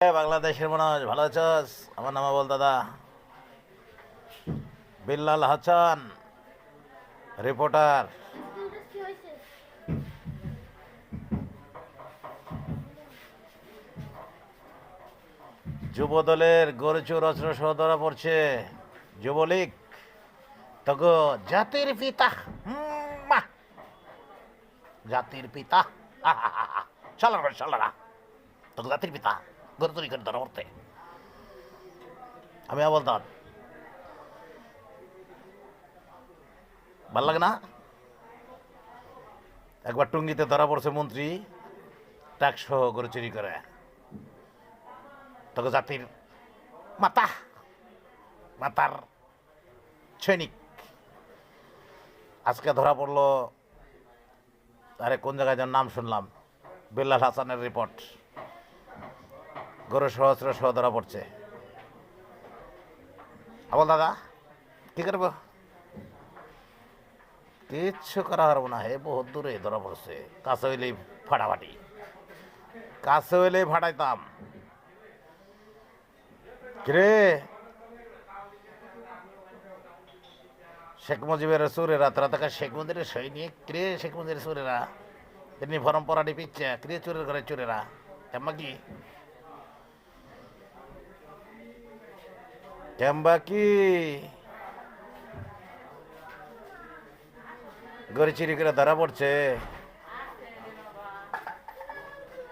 বাংলাদেশের মানুষ ভালো আছস? আমার নাম বল দাদা বিল্লাল হাসান, রিপোর্টার। যুব দলের গরুচুর অস্ত্র সহ ধরা পড়ছে যুবলীগ। তগো জাতির পিতা, মা জাতির পিতা, চালারা চালারা, তগো জাতির পিতা গরু চুরি করে ধরা পড়তে। আমি বলতাম ভাল লাগে না? একবার টুঙ্গিতে ধরা পড়ছে মন্ত্রী ট্যাক্স সহ গরু চুরি করে। তখন জাতির মাতা, মাতার সৈনিক। আজকে ধরা পড়লো, আরে কোন জায়গায় যেন নাম শুনলাম, বিল্লাল হাসানের রিপোর্ট। গরু সহস্র সহ ধরা পড়ছে। বল দাদা কি করবো? কিচ্ছু করা পারবো না, হে বহুত দূরে ধরা পড়ছে। কাছে হইলেই ফাটাফাটি, কাছে হইলেই ফাটাইতাম। কিরে শেখ মুজিবের সুরেরা, তোরা তাকে শেখ মুজিবের সৈনিক। কিরে শেখ মুজিবের সুরেরা, এমনি ফরম পরাটি পিচ্ছে। কিরে চুরের ঘরে চুরেরা, কেমবা কি কেমবা কি গড়ি চুরি করে ধরা পড়ছে।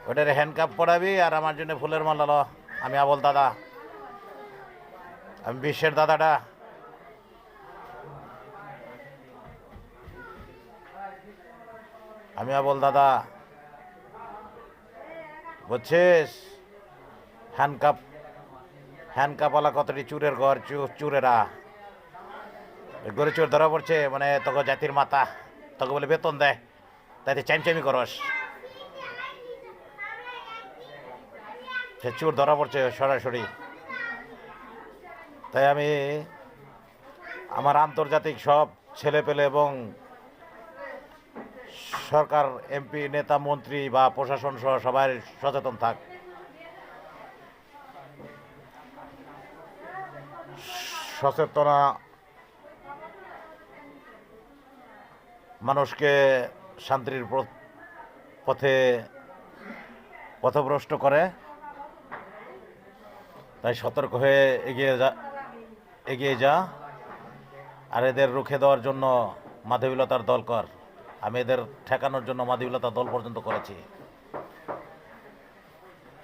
ওটার হ্যান্ডকাপ পড়াবি আর আমার জন্য ফুলের মালা ল। আমি আবল দাদা, আমি বিশ্বের দাদাটা। আমি আবল দাদা, বুঝছিস? হ্যান্ডকাপ, হ্যান্ডকাপওয়ালা কতটি চুরের ঘর চুরেরা। গরু চোর ধরা পড়ছে মানে তোকে জাতির মাতা, তোকে বলে বেতন দেয়, তাইতে চাইমচাইমি করস। সে চোর ধরা পড়ছে সরাসরি। তাই আমি আমার আন্তর্জাতিক সব ছেলে পেলে এবং সরকার, এমপি, নেতা, মন্ত্রী বা প্রশাসন সহ সবাই সচেতন থাক। সচেতনা মানুষকে শান্তির পথে পথভ্রষ্ট করে। তাই সতর্ক হয়ে এগিয়ে যা। আর এদের রুখে দেওয়ার জন্য মাধবীলতার দল কর। আমি এদের ঠেকানোর জন্য মাধবীলতার দল পর্যন্ত করেছি।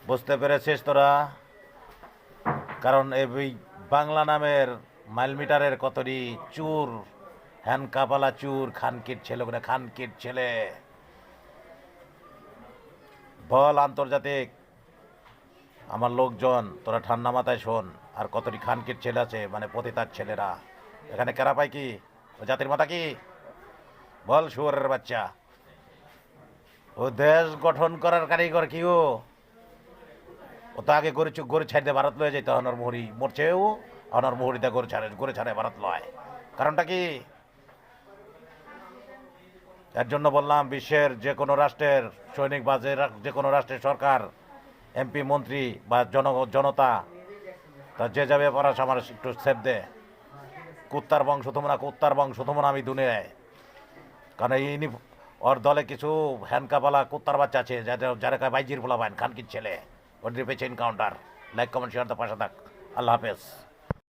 বুঝতে পেরেছিস তোরা? কারণ এই বাংলা নামের মাইলমিটারের কতটি চুর, হ্যান্ডকাপালা চুর, খানকির ছেলে, ওখানে খানকির ছেলে। বল আন্তর্জাতিক আমার লোকজন, তোরা ঠান্ডা মাথায় শোন। আর কতটি খানকির ছেলে আছে, মানে পতিতার ছেলেরা। এখানে কেরা পায় কি? ও জাতির মাতা কি? বল শুয়োরের বাচ্চা। ও দেশ গঠন করার কারিগর কি? ও তো আগে গরু ছাড় দিয়ে ভারত লয়ে যেত। অনর মুহুরি মরছে, ও অনর মুহুরিতে গরু ছাড়ে ভারত লয়। কারণটা কি? এর জন্য বললাম, বিশ্বের যে কোনো রাষ্ট্রের সৈনিক বা যে কোনো রাষ্ট্রের সরকার, এমপি, মন্ত্রী বা জনতা, তা যে যাবে পড়াশ আমার একটু সেপ দে। কুত্তার বংশ তোমরা, কুত্তার বংশ তোমরা আমি দুনিয়ায়। কারণ এই ওর দলে কিছু হ্যান্ডকাপালা কুত্তার বাচ্চা আছে, যারা কয় বাইজির বলা পান খানকির ছেলে। ওর পেছে এনকাউন্টার। লাইক, কমেন্ট, শেয়ার, তো পাশে থাক। আল্লাহ হাফেজ।